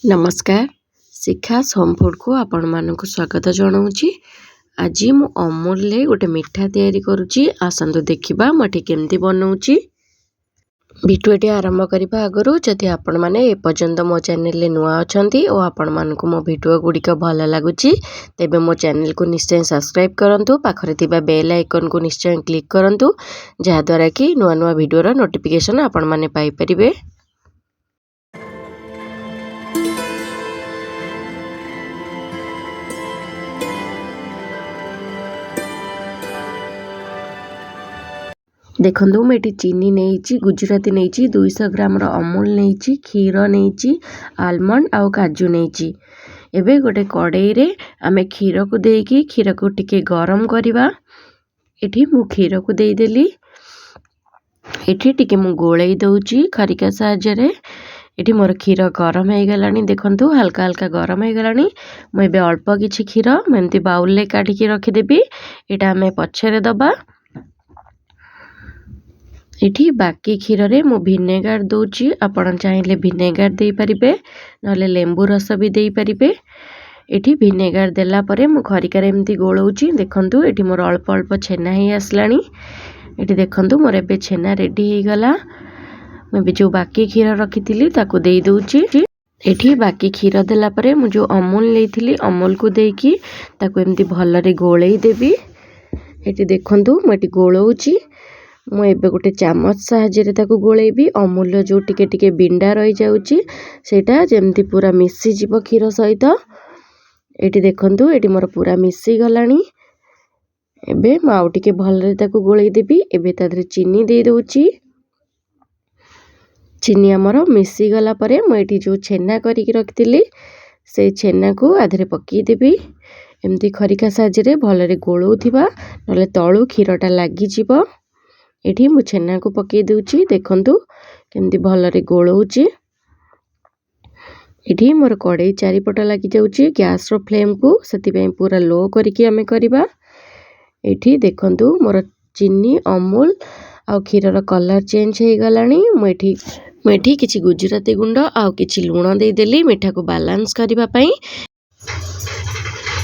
नमस्कार शिखास home food को आपण मानक स्वागत जनाऊँगी। आज मु अमूल ले गोटे मिठा तैयारी करुच्ची। आसंतु देखिबा मटे केमती बनाऊँची। भिडियोटी आरंभ करने आगु जदि आपण माने ए पर्यंत मो चैनल ले नुआ अछंती और आपण मानक मो भिडियो गुड़िक भल लगुची तेबे मो चैनल को निश्चय सब्सक्राइब करंतु। पाखरे थिबा बेल आइकन को निश्चय क्लिक करंतु जहा द्वारा कि नुआ नुआ भिडियो रा नोटिफिकेशन आपण माने पाई परिबे। देखो मुझे चीनी नहीं गुजराती नहीं 200 ग्राम अमूल नहीं क्षीर नहीं आलमंड आउ काजू नहीं। एबे गोटे कड़ाई रे आमे क्षीर को देकी क्षीर को टिके गरम करवा। एठी मु क्षीर को देदेली। एठी टिके मु गोलाई दउची खरिका साहाय्य रे। एठी मोर क्षीर गरम हो गलानी। देखंतु हल्का हल्का गरम हो गलानी। मु एबे अल्प किछि क्षीर एमती बाउल ले काढी के रखी देबी। एटा आमे पछरे दबा। इठी बाकी क्षीर रे मु भिनेगार दउची। आपण चाहिले भिनेगार दे परिबे नले लेंबू रस भी दे परिबे। एठी भिनेगार देला परे मु खरिकार एमती गोळौची। देखंतु एठी मोर अल्प अल्प छेना ही आसलानी। एठी देखंतु मोर एबे छेना रेडी हे गला। मु बे जो बाकी क्षीर रखितिली ताको दे दउची। एठी बाकी क्षीर देला परे मु जो अमूल लेथिली अमूल को देकी ताको एमती भलरे गोळेई देबी। एठी देखंतु मु एठी गोळौची। मु एबे गोटे चामच साहाय्य रे ताको गोळेबी। अमूल जो टिके टिके बिंडा रही जाउची सेटा जेमती पूरा मिसी जीव क्षीर सहित। एठी देखंतु एठी मोर पूरा मिसी गलानी। एबे मु आउ टिके भलरे ताको गोळेई देबी। एबे तादरे चीनी दे दउची। चीनी हमर मिसी गला परे मु एठी जो छेना करी के रखतिली से छेना को आधरे पकी देबी। एमती खरिका साहाय्य रे भलरे गोळौथिबा नले तळु क्षीरटा लागि जीव। एठी मु छेना को पके दउची। देखंतु केमती भलरे गोळौची। एठी मोर कड़ाई चारिपट लागि जाउची। गैस रो फ्लेम को सेति पई पूरा लो करिके हमें करबा। एठी देखंतु मोर चीनी अमूल आ क्षीर रो कलर चेंज हे गलानी। मु एठी किछि गुजराती गुंड आ किछि लूण दे देली मिठा को बैलेंस करबा पई।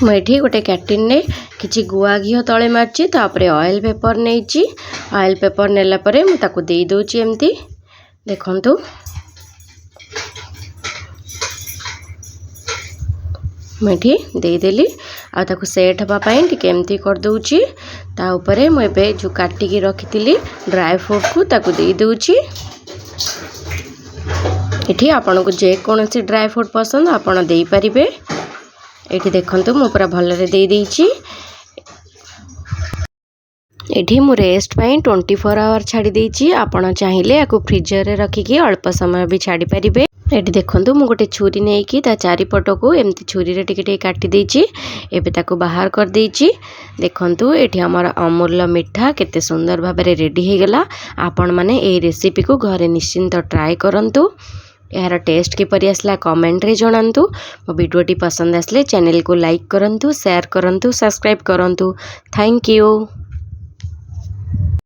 मुझे गोटे कैटिन ने किछि गुआ घी तले मारची तापरे ऑयल पेपर नेची। ऑयल पेपर नेला परे मु ताको दे दोची एमती। देखंतु मुझे दे देली आ ताको सेट हबा पई टिके एमती कर दोची। ता ऊपरे मु एबे जो काटी के रखितिली ड्राई फ्रूट को ताको दे दोची। एठी आपन को जे कोनसी ड्राई फ्रूट पसंद आपन देई परिबे। एठी देखंतु मु पूरा भलरे दे देइची। एठी मु रेस्ट पई 24 आवर छाडी देइची। आपण चाहिले आको फ्रीजर रे रखी के अल्प समय भी छाडी परिबे। एठी देखंतु मु गोटे छुरी नै की ता चारि पटो को एमती छुरी रे टिके टिके काटी देइची। एबे ताको बाहर कर देइची। देखंतु एठी हमर अमूल मिठा केते सुंदर भाबरे रेडी हे गेला। आपण माने ए रेसिपी को घरे निश्चिंत ट्राई करंतु। यार टेस्ट किपरि आसला कमेंट रे जणांतु। मो वीडियोटी पसंद आसले चैनल को लाइक करंतु शेयर करंतु सब्सक्राइब करंतु। Thank you.